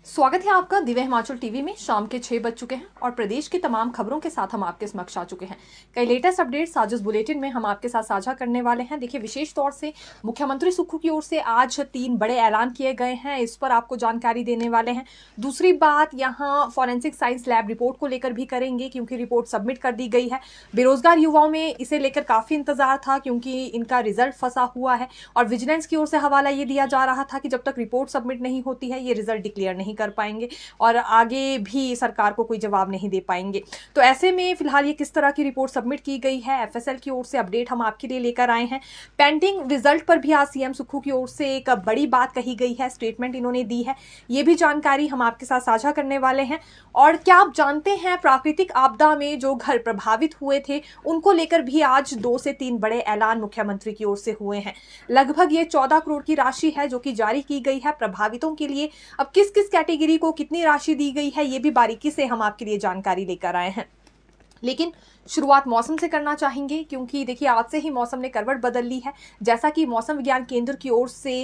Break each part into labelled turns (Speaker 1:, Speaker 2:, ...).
Speaker 1: स्वागत है आपका दिव्य हिमाचल टीवी में। शाम के 6 बज चुके हैं और प्रदेश की तमाम खबरों के साथ हम आपके समक्ष आ चुके हैं। कई लेटेस्ट अपडेट्स आज इस बुलेटिन में हम आपके साथ साझा करने वाले हैं। देखिए, विशेष तौर से मुख्यमंत्री सुक्खू की ओर से आज 3 बड़े ऐलान किए गए हैं, इस पर आपको जानकारी देने वाले हैं। दूसरी बात, यहाँ फॉरेंसिक साइंस लैब रिपोर्ट को लेकर भी करेंगे क्योंकि रिपोर्ट सबमिट कर दी गई है। बेरोजगार युवाओं में इसे लेकर काफी इंतजार था क्योंकि इनका रिजल्ट फंसा हुआ है और विजिलेंस की ओर से हवाला ये दिया जा रहा था कि जब तक रिपोर्ट सबमिट नहीं होती है ये रिजल्ट डिक्लेयर नहीं कर पाएंगे और आगे भी सरकार को कोई जवाब नहीं दे पाएंगे। तो ऐसे में फिलहाल ये किस तरह की रिपोर्ट सबमिट की गई है, एफएसएल की ओर से अपडेट हम आपके लिए लेकर आए हैं। पेंडिंग रिजल्ट पर भी आज सीएम सुक्खू की ओर से एक बड़ी बात कही गई है, स्टेटमेंट इन्होंने दी है। ये भी जानकारी हम आपके साथ साझा करने वाले हैं। और क्या आप जानते हैं, प्राकृतिक आपदा में जो घर प्रभावित हुए थे उनको लेकर भी आज 2 से 3 बड़े ऐलान मुख्यमंत्री की ओर से हुए हैं। लगभग ये 14 करोड़ की राशि है जो कि जारी की गई है प्रभावितों के लिए। अब किस किस कैटेगरी को कितनी राशि दी गई है ये भी बारीकी से हम आपके लिए जानकारी लेकर आए हैं। लेकिन शुरुआत मौसम से करना चाहेंगे क्योंकि देखिए, आज से ही मौसम ने करवट बदल ली है। जैसा कि मौसम विज्ञान केंद्र की ओर से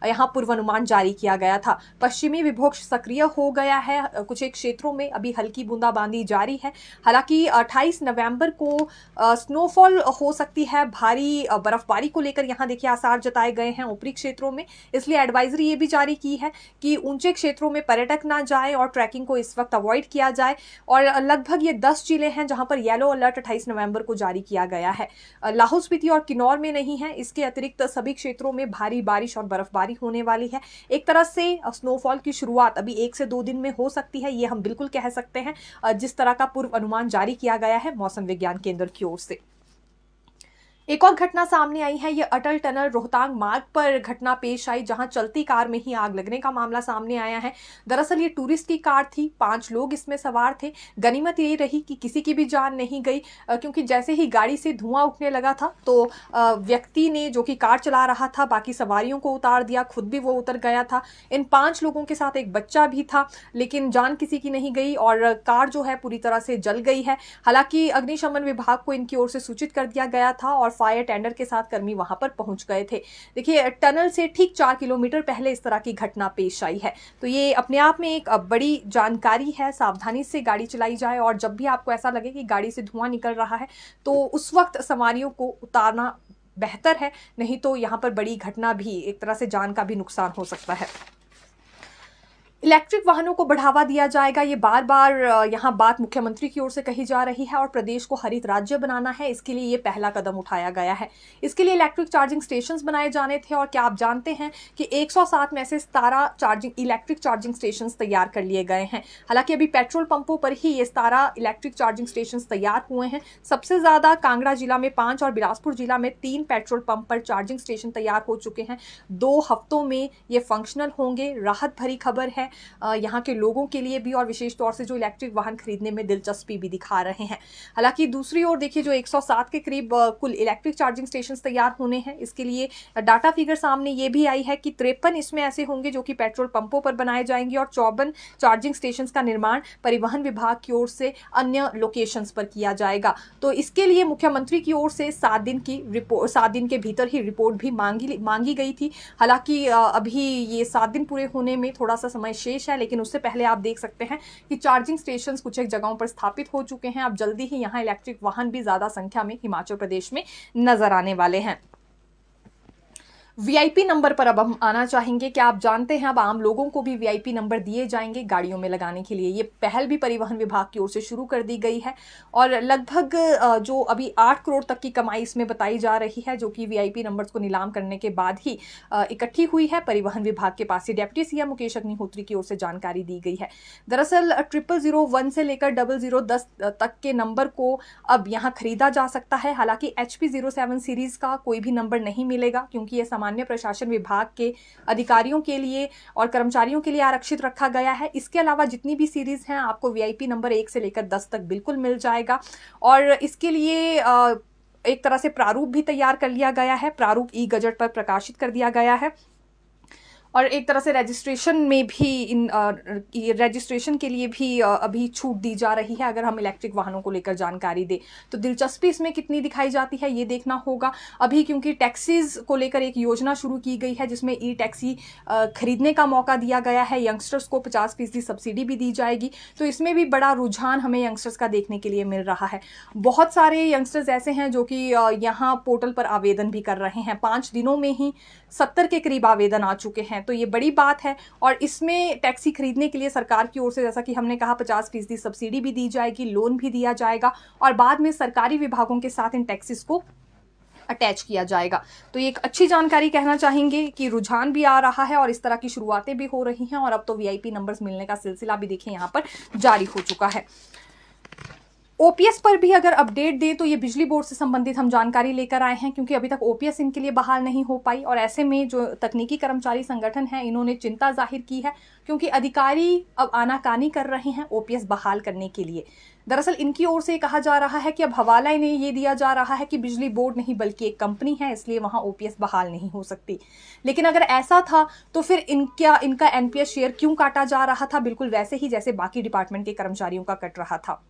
Speaker 1: यहाँ पूर्वानुमान जारी किया गया था, पश्चिमी विक्षोभ सक्रिय हो गया है। कुछ एक क्षेत्रों में अभी हल्की बूंदाबांदी जारी है। हालांकि 28 नवंबर को स्नोफॉल हो सकती है। भारी बर्फबारी को लेकर यहाँ देखिए आसार जताए गए हैं ऊपरी क्षेत्रों में, इसलिए एडवाइजरी ये भी जारी की है कि ऊंचे क्षेत्रों में पर्यटक ना जाए और ट्रैकिंग को इस वक्त अवॉइड किया जाए। और लगभग ये 10 जिले हैं जहां पर येलो अलर्ट 28 नवंबर को जारी किया गया है। लाहौल स्पीति और किन्नौर में नहीं है। इसके अतिरिक्त सभी क्षेत्रों में भारी बारिश और बर्फबारी होने वाली है। एक तरह से स्नोफॉल की शुरुआत अभी 1 से 2 दिन में हो सकती है, ये हम बिल्कुल कह सकते हैं, जिस तरह का पूर्व अनुमान जारी किया गया है मौसम विज्ञान केंद्र की ओर से। एक और घटना सामने आई है। ये अटल टनल रोहतांग मार्ग पर घटना पेश आई जहां चलती कार में ही आग लगने का मामला सामने आया है। दरअसल ये टूरिस्ट की कार थी, 5 लोग इसमें सवार थे। गनीमत ये रही कि किसी की भी जान नहीं गई, क्योंकि जैसे ही गाड़ी से धुआं उठने लगा था तो व्यक्ति ने जो कि कार चला रहा था बाकी सवारियों को उतार दिया, खुद भी वो उतर गया था। इन 5 लोगों के साथ एक बच्चा भी था, लेकिन जान किसी की नहीं गई और कार जो है पूरी तरह से जल गई है। हालांकि अग्निशमन विभाग को इनकी ओर से सूचित कर दिया गया था और फायर टेंडर के साथ कर्मी वहां पर पहुंच गए थे। देखिए, टनल से ठीक 4 किलोमीटर पहले इस तरह की घटना पेश आई है, तो ये अपने आप में एक बड़ी जानकारी है। सावधानी से गाड़ी चलाई जाए और जब भी आपको ऐसा लगे कि गाड़ी से धुआं निकल रहा है तो उस वक्त सवारियों को उतारना बेहतर है, नहीं तो यहां पर बड़ी घटना भी, एक तरह से जान का भी नुकसान हो सकता है। इलेक्ट्रिक वाहनों को बढ़ावा दिया जाएगा, ये बार बार यहाँ बात मुख्यमंत्री की ओर से कही जा रही है और प्रदेश को हरित राज्य बनाना है, इसके लिए ये पहला कदम उठाया गया है। इसके लिए इलेक्ट्रिक चार्जिंग स्टेशंस बनाए जाने थे और क्या आप जानते हैं कि 107 में से 17 इलेक्ट्रिक चार्जिंग स्टेशंस तैयार कर लिए गए हैं। हालांकि अभी पेट्रोल पंपों पर ही ये 17 इलेक्ट्रिक चार्जिंग स्टेशंस तैयार हुए हैं। सबसे ज्यादा कांगड़ा जिला में 5 और बिलासपुर जिला में 3 पेट्रोल पंप पर चार्जिंग स्टेशन तैयार हो चुके हैं। 2 हफ्तों में ये फंक्शनल होंगे। राहत भरी खबर है यहाँ के लोगों के लिए भी और विशेष तौर से जो इलेक्ट्रिक वाहन खरीदने में दिलचस्पी भी दिखा रहे हैं। हालांकि दूसरी ओर देखिए, जो 107 के करीब कुल इलेक्ट्रिक चार्जिंग स्टेशन तैयार होने हैं, इसके लिए डाटा फिगर सामने ये भी आई है कि 53 इसमें ऐसे होंगे जो कि पेट्रोल पंपों पर बनाए जाएंगे और 54 चार्जिंग स्टेशन का निर्माण परिवहन विभाग की ओर से अन्य लोकेशंस पर किया जाएगा। तो इसके लिए मुख्यमंत्री की ओर से 7 दिन की रिपोर्ट, 7 दिन के भीतर ही रिपोर्ट भी मांगी गई थी। हालांकि अभी ये 7 दिन पूरे होने में थोड़ा सा समय शेष है, लेकिन उससे पहले आप देख सकते हैं कि चार्जिंग स्टेशंस कुछ एक जगहों पर स्थापित हो चुके हैं। अब जल्दी ही यहाँ इलेक्ट्रिक वाहन भी ज्यादा संख्या में हिमाचल प्रदेश में नजर आने वाले हैं। वीआईपी नंबर पर अब हम आना चाहेंगे। क्या आप जानते हैं, अब आम लोगों को भी वीआईपी नंबर दिए जाएंगे गाड़ियों में लगाने के लिए। ये पहल भी परिवहन विभाग की ओर से शुरू कर दी गई है और लगभग जो अभी 8 करोड़ तक की कमाई इसमें बताई जा रही है, जो कि वीआईपी नंबर्स को नीलाम करने के बाद ही इकट्ठी हुई है परिवहन विभाग के पास। डिप्टी सीएम मुकेश अग्निहोत्री की ओर से जानकारी दी गई है। दरअसल 0001 से लेकर 0010 तक के नंबर को अब यहाँ खरीदा जा सकता है। हालांकि HP 07 सीरीज का कोई भी नंबर नहीं मिलेगा क्योंकि ये सामान्य प्रशासन विभाग के अधिकारियों के लिए और कर्मचारियों के लिए आरक्षित रखा गया है। इसके अलावा जितनी भी सीरीज हैं आपको वीआईपी नंबर 1 से लेकर 10 तक बिल्कुल मिल जाएगा और इसके लिए एक तरह से प्रारूप भी तैयार कर लिया गया है। प्रारूप ई गजट पर प्रकाशित कर दिया गया है और एक तरह से रजिस्ट्रेशन में भी रजिस्ट्रेशन के लिए भी अभी छूट दी जा रही है। अगर हम इलेक्ट्रिक वाहनों को लेकर जानकारी दें तो दिलचस्पी इसमें कितनी दिखाई जाती है ये देखना होगा अभी, क्योंकि टैक्सीज को लेकर एक योजना शुरू की गई है जिसमें ई टैक्सी खरीदने का मौका दिया गया है। यंगस्टर्स को 50% सब्सिडी भी दी जाएगी, तो इसमें भी बड़ा रुझान हमें यंगस्टर्स का देखने के लिए मिल रहा है। बहुत सारे यंगस्टर्स ऐसे हैं जो कि यहाँ पोर्टल पर आवेदन भी कर रहे हैं। 5 दिनों में ही 70 के करीब आवेदन आ चुके हैं, तो ये बड़ी बात है। और इसमें टैक्सी खरीदने के लिए सरकार की ओर से, जैसा कि हमने कहा, 50% सब्सिडी भी दी जाएगी, लोन भी दिया जाएगा और बाद में सरकारी विभागों के साथ इन टैक्सीज को अटैच किया जाएगा। तो ये एक अच्छी जानकारी कहना चाहेंगे कि रुझान भी आ रहा है और इस तरह की शुरुआतें भी हो रही हैं और अब तो वीआईपी नंबर्स मिलने का सिलसिला भी देखिए यहाँ पर जारी हो चुका है। ओपीएस पर भी अगर अपडेट दे तो ये बिजली बोर्ड से संबंधित हम जानकारी लेकर आए हैं, क्योंकि अभी तक ओपीएस इनके लिए बहाल नहीं हो पाई और ऐसे में जो तकनीकी कर्मचारी संगठन है इन्होंने चिंता जाहिर की है, क्योंकि अधिकारी अब आनाकानी कर रहे हैं ओपीएस बहाल करने के लिए। दरअसल इनकी ओर से कहा जा रहा है कि अब हवाला इन्हें ये दिया जा रहा है कि बिजली बोर्ड नहीं बल्कि एक कंपनी है, इसलिए वहां ओपीएस बहाल नहीं हो सकती। लेकिन अगर ऐसा था तो फिर इनका एनपीएस शेयर क्यों काटा जा रहा था, बिल्कुल वैसे ही जैसे बाकी डिपार्टमेंट के कर्मचारियों का कट रहा था।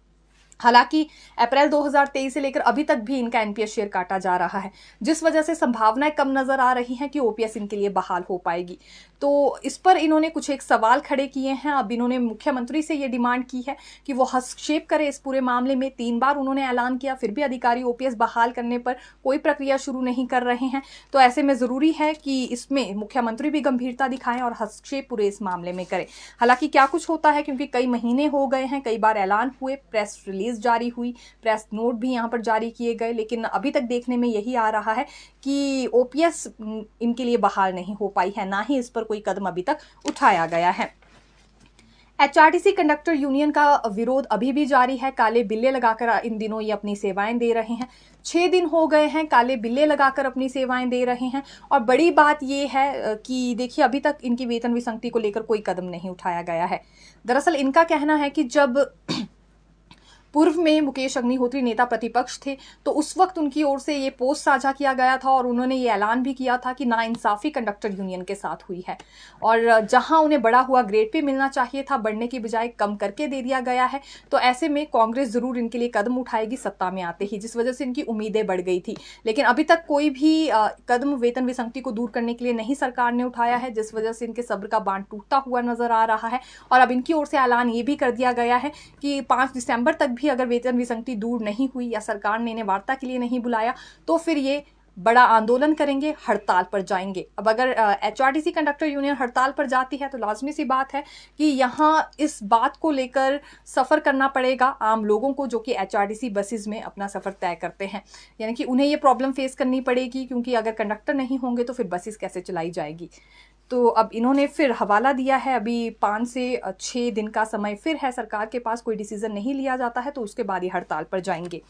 Speaker 1: हालांकि अप्रैल 2023 से लेकर अभी तक भी इनका एनपीएस शेयर काटा जा रहा है, जिस वजह से संभावनाएं कम नजर आ रही हैं कि ओपीएस इनके लिए बहाल हो पाएगी। तो इस पर इन्होंने कुछ एक सवाल खड़े किए हैं। अब इन्होंने मुख्यमंत्री से ये डिमांड की है कि वो हस्तक्षेप करे इस पूरे मामले में। 3 बार उन्होंने ऐलान किया, फिर भी अधिकारी ओपीएस बहाल करने पर कोई प्रक्रिया शुरू नहीं कर रहे हैं। तो ऐसे में जरूरी है कि इसमें मुख्यमंत्री भी गंभीरता दिखाएं और हस्तक्षेप पूरे इस मामले में करें। हालांकि क्या कुछ होता है, क्योंकि कई महीने हो गए हैं, कई बार ऐलान हुए, प्रेस रिलीज जारी हुई, प्रेस नोट भी यहाँ पर जारी किए गए, लेकिन अभी तक देखने में यही आ रहा है कि ओपीएस इनके लिए बहाल नहीं हो पाई है, ना ही इस पर कोई कदम अभी तक उठाया गया है। एचआरटीसी कंडक्टर यूनियन का विरोध अभी भी जारी है। काले बिल्ले लगाकर इन दिनों ये अपनी सेवाएं दे रहे हैं। 6 दिन हो गए हैं काले बिल्ले लगाकर अपनी सेवाएं दे रहे हैं और बड़ी बात ये है कि देखिए अभी तक इनकी वेतन विसंगति को लेकर कोई कदम नहीं उठाया गया है। दरअसल इनका कहना है कि जब पूर्व में मुकेश अग्निहोत्री नेता प्रतिपक्ष थे तो उस वक्त उनकी ओर से ये पोस्ट साझा किया गया था और उन्होंने ये ऐलान भी किया था कि नाइंसाफी कंडक्टर यूनियन के साथ हुई है और जहां उन्हें बढ़ा हुआ ग्रेड पे मिलना चाहिए था, बढ़ने की बजाय कम करके दे दिया गया है। तो ऐसे में कांग्रेस जरूर इनके लिए कदम उठाएगी सत्ता में आते ही, जिस वजह से इनकी उम्मीदें बढ़ गई थी। लेकिन अभी तक कोई भी कदम वेतन विसंगति को दूर करने के लिए नहीं सरकार ने उठाया है, जिस वजह से इनके सब्र का बांध टूटता हुआ नजर आ रहा है। और अब इनकी ओर से ऐलान ये भी कर दिया गया है कि 5 दिसंबर तक भी अगर वेतन विसंगति दूर नहीं हुई या सरकार ने इन्हें वार्ता के लिए नहीं बुलाया तो फिर ये बड़ा आंदोलन करेंगे, हड़ताल पर जाएंगे। अब अगर एचआरटीसी कंडक्टर यूनियन हड़ताल पर जाती है तो लाजमी सी बात है कि यहाँ इस बात को लेकर सफ़र करना पड़ेगा आम लोगों को जो कि एचआरटीसी बसेस में अपना सफ़र तय करते हैं, यानी कि उन्हें ये प्रॉब्लम फेस करनी पड़ेगी, क्योंकि अगर कंडक्टर नहीं होंगे तो फिर बसेस कैसे चलाई जाएगी। तो अब इन्होंने फिर हवाला दिया है, अभी 5 से 6 दिन का समय फिर है सरकार के पास, कोई डिसीजन नहीं लिया जाता है तो उसके बाद ये हड़ताल पर जाएंगे।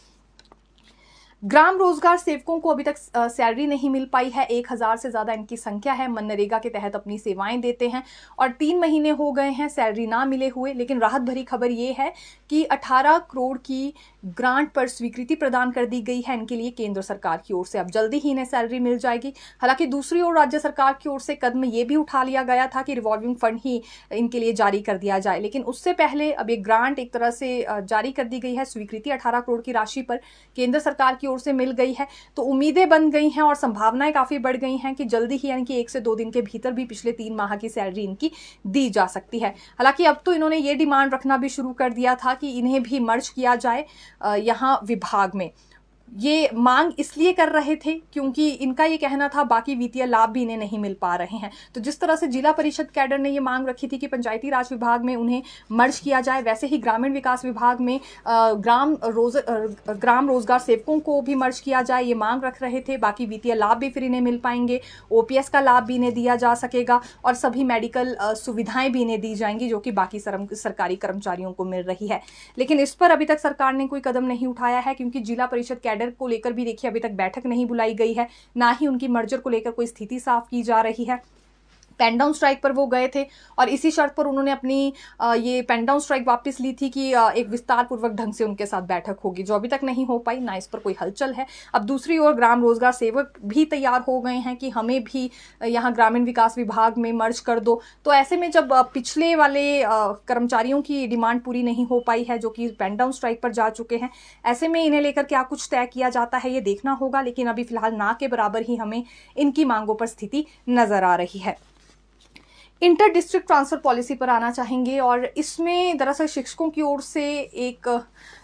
Speaker 1: ग्राम रोजगार सेवकों को अभी तक सैलरी नहीं मिल पाई है। 1000 से ज़्यादा इनकी संख्या है, मनरेगा के तहत अपनी सेवाएं देते हैं और 3 महीने हो गए हैं सैलरी ना मिले हुए। लेकिन राहत भरी खबर ये है कि 18 करोड़ की ग्रांट पर स्वीकृति प्रदान कर दी गई है इनके लिए केंद्र सरकार की ओर से। अब जल्दी ही इन्हें सैलरी मिल जाएगी। हालांकि दूसरी ओर राज्य सरकार की ओर से कदम ये भी उठा लिया गया था कि रिवॉल्विंग फंड ही इनके लिए जारी कर दिया जाए, लेकिन उससे पहले अब एक ग्रांट एक तरह से जारी कर दी गई है। स्वीकृति 18 करोड़ की राशि पर केंद्र सरकार की ओर से मिल गई है, तो उम्मीदें बन गई हैं और संभावनाएं काफी बढ़ गई हैं कि जल्दी ही यानी कि 1 से 2 दिन के भीतर भी पिछले 3 माह की सैलरी इनकी दी जा सकती है। हालांकि अब तो इन्होंने ये डिमांड रखना भी शुरू कर दिया था कि इन्हें भी मर्ज किया जाए यहाँ विभाग में। ये मांग इसलिए कर रहे थे क्योंकि इनका ये कहना था बाकी वित्तीय लाभ भी इन्हें नहीं मिल पा रहे हैं। तो जिस तरह से जिला परिषद कैडर ने ये मांग रखी थी कि पंचायती राज विभाग में उन्हें मर्ज किया जाए, वैसे ही ग्रामीण विकास विभाग में ग्राम रोजगार सेवकों को भी मर्ज किया जाए, ये मांग रख रहे थे। बाकी वित्तीय लाभ भी फिर इन्हें मिल पाएंगे, ओपीएस का लाभ भी इन्हें दिया जा सकेगा और सभी मेडिकल सुविधाएं भी इन्हें दी जाएंगी जो कि बाकी सरकारी कर्मचारियों को मिल रही है। लेकिन इस पर अभी तक सरकार ने कोई कदम नहीं उठाया है, क्योंकि जिला परिषद कैडर को लेकर भी देखिए अभी तक बैठक नहीं बुलाई गई है, ना ही उनकी मर्जर को लेकर कोई स्थिति साफ की जा रही है। पेन डाउन स्ट्राइक पर वो गए थे और इसी शर्त पर उन्होंने अपनी ये पेन डाउन स्ट्राइक वापस ली थी कि एक विस्तार पूर्वक ढंग से उनके साथ बैठक होगी, जो अभी तक नहीं हो पाई, ना इस पर कोई हलचल है। अब दूसरी ओर ग्राम रोजगार सेवक भी तैयार हो गए हैं कि हमें भी यहाँ ग्रामीण विकास विभाग में मर्ज कर दो। तो ऐसे में जब पिछले वाले कर्मचारियों की डिमांड पूरी नहीं हो पाई है, जो कि पेन डाउन स्ट्राइक पर जा चुके हैं, ऐसे में इन्हें लेकर क्या कुछ तय किया जाता है ये देखना होगा। लेकिन अभी फिलहाल ना के बराबर ही हमें इनकी मांगों पर स्थिति नजर आ रही है। इंटर डिस्ट्रिक्ट ट्रांसफर पॉलिसी पर आना चाहेंगे और इसमें दरअसल शिक्षकों की ओर से एक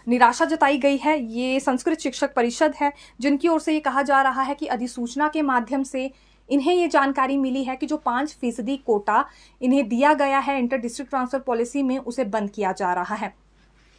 Speaker 1: निराशा जताई गई है। ये संस्कृत शिक्षक परिषद है जिनकी ओर से ये कहा जा रहा है कि अधिसूचना के माध्यम से इन्हें ये जानकारी मिली है कि जो 5% कोटा इन्हें दिया गया है इंटर डिस्ट्रिक्ट ट्रांसफर पॉलिसी में, उसे बंद किया जा रहा है।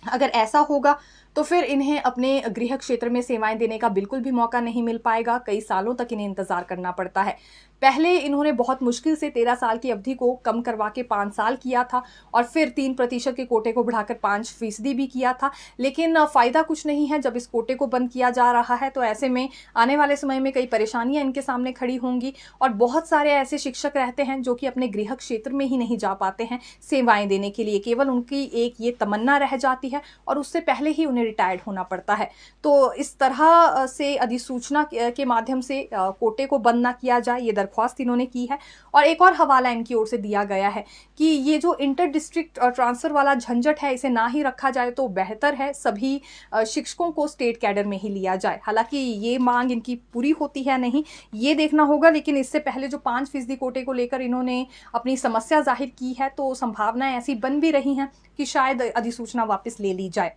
Speaker 1: अगर ऐसा होगा तो फिर इन्हें अपने गृह क्षेत्र में सेवाएं देने का बिल्कुल भी मौका नहीं मिल पाएगा। कई सालों तक इन्हें इंतजार करना पड़ता है। पहले इन्होंने बहुत मुश्किल से 13 साल की अवधि को कम करवा के 5 साल किया था और फिर 3% के कोटे को बढ़ाकर 5% भी किया था। लेकिन फायदा कुछ नहीं है जब इस कोटे को बंद किया जा रहा है। तो ऐसे में आने वाले समय में कई परेशानियां इनके सामने खड़ी होंगी और बहुत सारे ऐसे शिक्षक रहते हैं जो कि अपने गृह क्षेत्र में ही नहीं जा पाते हैं सेवाएं देने के लिए। केवल उनकी एक ये तमन्ना रह जाती है और उससे पहले ही उन्हें रिटायर्ड होना पड़ता है। तो इस तरह से अधिसूचना के माध्यम से कोटे को बंद ना किया जाए, ये दरख्वास्त इन्होंने की है। और एक और हवाला इनकी ओर से दिया गया है कि ये जो इंटर डिस्ट्रिक्ट ट्रांसफर वाला झंझट है, इसे ना ही रखा जाए तो बेहतर है, सभी शिक्षकों को स्टेट कैडर में ही लिया जाए। हालांकि ये मांग इनकी पूरी होती है नहीं, ये देखना होगा। लेकिन इससे पहले जो 5% कोटे को लेकर इन्होंने अपनी समस्या जाहिर की है, तो संभावनाएं ऐसी बन भी रही हैं कि शायद अधिसूचना वापस ले ली जाए।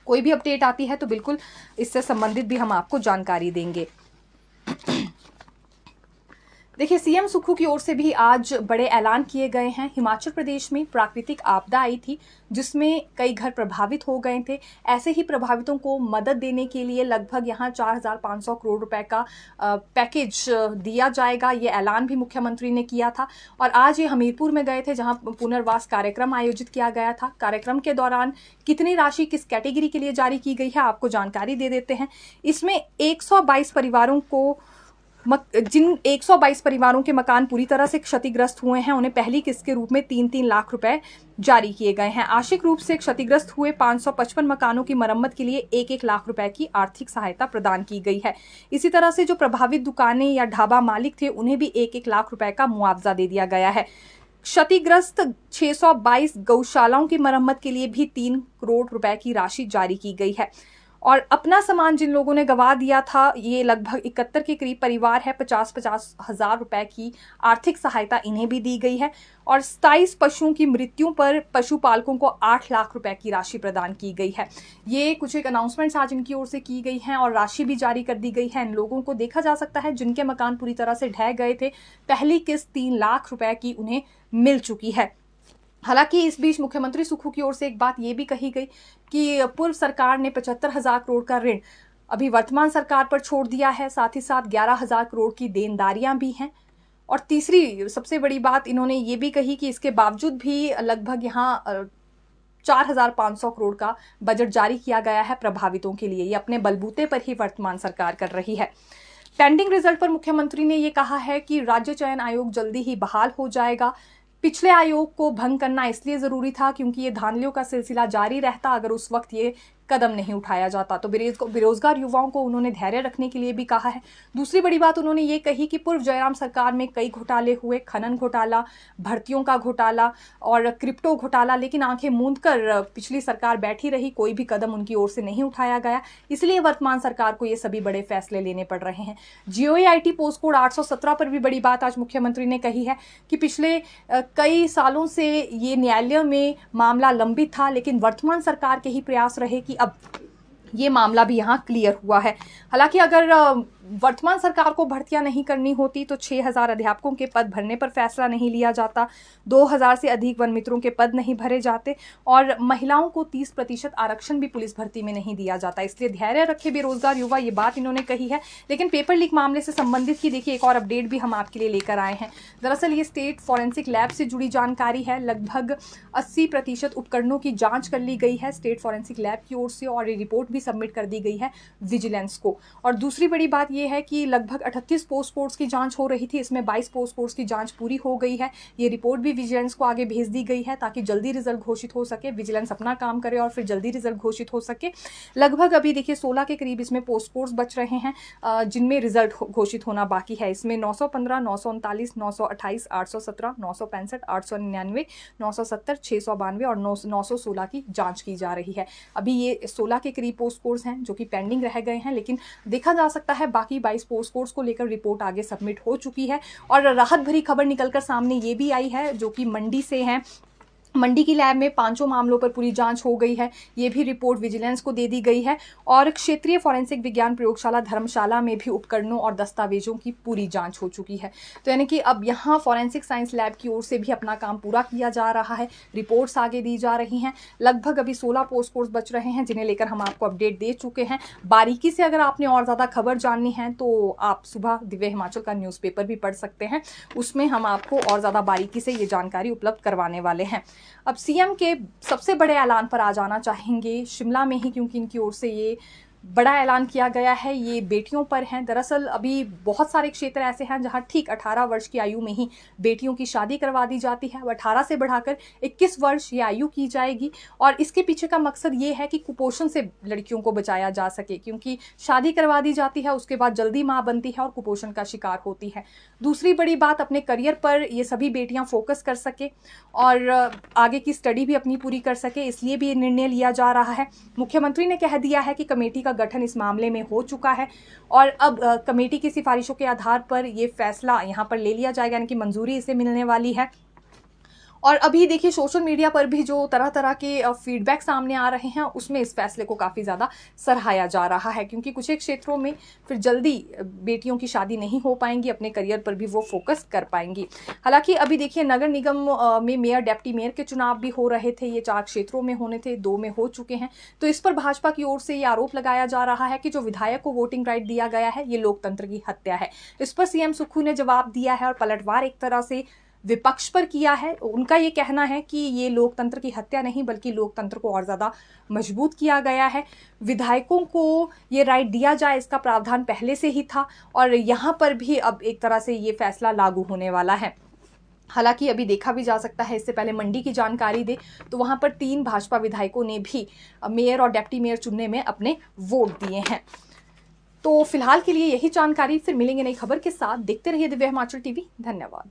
Speaker 1: कोई भी अपडेट आती है तो बिल्कुल इससे संबंधित भी हम आपको जानकारी देंगे। देखिए, सीएम सुक्खू की ओर से भी आज बड़े ऐलान किए गए हैं। हिमाचल प्रदेश में प्राकृतिक आपदा आई थी जिसमें कई घर प्रभावित हो गए थे। ऐसे ही प्रभावितों को मदद देने के लिए लगभग यहाँ 4,500 करोड़ रुपए का पैकेज दिया जाएगा। ये ऐलान भी मुख्यमंत्री ने किया था और आज ये हमीरपुर में गए थे जहाँ पुनर्वास कार्यक्रम आयोजित किया गया था। कार्यक्रम के दौरान कितनी राशि किस कैटेगरी के लिए जारी की गई है आपको जानकारी दे देते हैं। इसमें 122 परिवारों को जिन 122 परिवारों के मकान पूरी तरह से क्षतिग्रस्त हुए हैं, उन्हें पहली किस्त के रूप में 3-3 लाख रुपए जारी किए गए हैं। आंशिक रूप से क्षतिग्रस्त हुए 555 मकानों की मरम्मत के लिए 1-1 लाख रुपए की आर्थिक सहायता प्रदान की गई है। इसी तरह से जो प्रभावित दुकानें या ढाबा मालिक थे, उन्हें भी 1-1 लाख रुपए का मुआवजा दे दिया गया है। क्षतिग्रस्त 622 गौशालाओं की मरम्मत के लिए भी 3 करोड़ रुपए की राशि जारी की गई है। और अपना सामान जिन लोगों ने गंवा दिया था, ये लगभग 71 के करीब परिवार है, 50-50 हज़ार रुपए की आर्थिक सहायता इन्हें भी दी गई है। और 27 पशुओं की मृत्यु पर पशुपालकों को 8 लाख रुपए की राशि प्रदान की गई है। ये कुछ एक अनाउंसमेंट्स आज इनकी ओर से की गई हैं और राशि भी जारी कर दी गई है। इन लोगों को देखा जा सकता है जिनके मकान पूरी तरह से ढह गए थे, पहली किस्त 3 लाख रुपए की उन्हें मिल चुकी है। हालांकि इस बीच मुख्यमंत्री सुक्खू की ओर से एक बात ये भी कही गई कि पूर्व सरकार ने 75,000 करोड़ का ऋण अभी वर्तमान सरकार पर छोड़ दिया है, साथ ही साथ 11,000 करोड़ की देनदारियां भी हैं। और तीसरी सबसे बड़ी बात इन्होंने ये भी कही कि इसके बावजूद भी लगभग यहाँ 4,500 करोड़ का बजट जारी किया गया है प्रभावितों के लिए। ये अपने बलबूते पर ही वर्तमान सरकार कर रही है। पेंडिंग रिजल्ट पर मुख्यमंत्री ने ये कहा है कि राज्य चयन आयोग जल्दी ही बहाल हो जाएगा। पिछले आयोग को भंग करना इसलिए जरूरी था क्योंकि ये धांधलियों का सिलसिला जारी रहता अगर उस वक्त ये कदम नहीं उठाया जाता। तो बेरोजगार युवाओं को उन्होंने धैर्य रखने के लिए भी कहा है। दूसरी बड़ी बात उन्होंने ये कही कि पूर्व जयराम सरकार में कई घोटाले हुए, खनन घोटाला, भर्तियों का घोटाला और क्रिप्टो घोटाला, लेकिन आंखें मूंद कर पिछली सरकार बैठी रही, कोई भी कदम उनकी ओर से नहीं उठाया गया। इसलिए वर्तमान सरकार को ये सभी बड़े फैसले लेने पड़ रहे हैं। GOAIT पोस्ट कोड 817 पर भी बड़ी बात आज मुख्यमंत्री ने कही है कि पिछले कई सालों से ये न्यायालय में मामला लंबित था, लेकिन वर्तमान सरकार के ही प्रयास रहे कि अब ये मामला भी यहाँ क्लियर हुआ है। हालांकि अगर वर्तमान सरकार को भर्तियां नहीं करनी होती तो 6,000 अध्यापकों के पद भरने पर फैसला नहीं लिया जाता, 2,000 से अधिक वन मित्रों के पद नहीं भरे जाते और महिलाओं को 30% आरक्षण भी पुलिस भर्ती में नहीं दिया जाता। इसलिए धैर्य रखे बेरोजगार युवा, ये बात इन्होंने कही है। लेकिन पेपर लीक मामले से संबंधित ही देखिए एक और अपडेट भी हम आपके लिए लेकर आए हैं। दरअसल ये स्टेट फॉरेंसिक लैब से जुड़ी जानकारी है। लगभग 80% उपकरणों की जाँच कर ली गई है स्टेट फॉरेंसिक लैब की ओर से और ये रिपोर्ट भी सबमिट कर दी गई है विजिलेंस को। और दूसरी बड़ी बात ये है कि लगभग 38 पोस्ट कोड्स की जांच हो रही थी, इसमें 22 पोस्ट कोड्स की जांच पूरी हो गई है। ये रिपोर्ट भी विजिलेंस को आगे भेज दी गई है ताकि जल्दी रिजल्ट घोषित हो सके, विजिलेंस अपना काम करे और फिर जल्दी रिजल्ट घोषित हो सके। लगभग अभी देखिए 16 के करीब इसमें पोस्ट कोड्स बच रहे हैं जिनमें रिजल्ट घोषित होना बाकी है। इसमें 915, 939, 928, 817, 965, 899, 970, 692 और 916 की जांच की जा रही है। अभी ये 16 के करीब पोस्ट कोड्स हैं जो कि पेंडिंग रह गए हैं, लेकिन देखा जा सकता है बाकी 22 पोस्ट कोड्स को लेकर रिपोर्ट आगे सबमिट हो चुकी है। और राहत भरी खबर निकलकर सामने ये भी आई है जो कि मंडी से है। मंडी की लैब में 5 मामलों पर पूरी जांच हो गई है, ये भी रिपोर्ट विजिलेंस को दे दी गई है। और क्षेत्रीय फॉरेंसिक विज्ञान प्रयोगशाला धर्मशाला में भी उपकरणों और दस्तावेजों की पूरी जांच हो चुकी है। तो यानी कि अब यहाँ फॉरेंसिक साइंस लैब की ओर से भी अपना काम पूरा किया जा रहा है, रिपोर्ट्स आगे दी जा रही हैं। लगभग अभी 16 पोस्ट कोड्स बच रहे हैं जिन्हें लेकर हम आपको अपडेट दे चुके हैं। बारीकी से अगर आपने और ज़्यादा खबर जाननी है तो आप सुबह दिव्य हिमाचल का न्यूज़पेपर भी पढ़ सकते हैं, उसमें हम आपको और ज़्यादा बारीकी से ये जानकारी उपलब्ध करवाने वाले हैं। अब सीएम के सबसे बड़े ऐलान पर आ जाना चाहेंगे शिमला में ही, क्योंकि इनकी ओर से ये बड़ा ऐलान किया गया है। ये बेटियों पर हैं। दरअसल अभी बहुत सारे क्षेत्र ऐसे हैं जहां ठीक 18 वर्ष की आयु में ही बेटियों की शादी करवा दी जाती है। 18 से बढ़ाकर 21 वर्ष ये आयु की जाएगी और इसके पीछे का मकसद ये है कि कुपोषण से लड़कियों को बचाया जा सके, क्योंकि शादी करवा दी जाती है उसके बाद जल्दी माँ बनती है और कुपोषण का शिकार होती है। दूसरी बड़ी बात, अपने करियर पर ये सभी बेटियां फोकस कर सके और आगे की स्टडी भी अपनी पूरी कर सके, इसलिए भी ये निर्णय लिया जा रहा है। मुख्यमंत्री ने कह दिया है कि कमेटी का गठन इस मामले में हो चुका है और अब कमेटी की सिफारिशों के आधार पर ये फैसला यहाँ पर ले लिया जाएगा, यानी कि मंजूरी इसे मिलने वाली है। और अभी देखिए सोशल मीडिया पर भी जो तरह तरह के फीडबैक सामने आ रहे हैं उसमें इस फैसले को काफ़ी ज़्यादा सराहाया जा रहा है, क्योंकि कुछ एक क्षेत्रों में फिर जल्दी बेटियों की शादी नहीं हो पाएंगी, अपने करियर पर भी वो फोकस कर पाएंगी। हालांकि अभी देखिए नगर निगम में मेयर डेप्टी मेयर के चुनाव भी हो रहे थे, ये 4 क्षेत्रों में होने थे, 2 में हो चुके हैं। तो इस पर भाजपा की ओर से ये आरोप लगाया जा रहा है कि जो विधायक को वोटिंग राइट दिया गया है ये लोकतंत्र की हत्या है। इस पर सीएम सुक्खू ने जवाब दिया है और पलटवार एक तरह से विपक्ष पर किया है। उनका ये कहना है कि ये लोकतंत्र की हत्या नहीं बल्कि लोकतंत्र को और ज़्यादा मजबूत किया गया है। विधायकों को ये राइट दिया जाए इसका प्रावधान पहले से ही था और यहाँ पर भी अब एक तरह से ये फैसला लागू होने वाला है। हालांकि अभी देखा भी जा सकता है, इससे पहले मंडी की जानकारी दे तो वहाँ पर 3 भाजपा विधायकों ने भी मेयर और डेप्टी मेयर चुनने में अपने वोट दिए हैं। तो फिलहाल के लिए यही जानकारी, फिर मिलेंगे नई खबर के साथ। देखते रहिए दिव्य हिमाचल टीवी। धन्यवाद।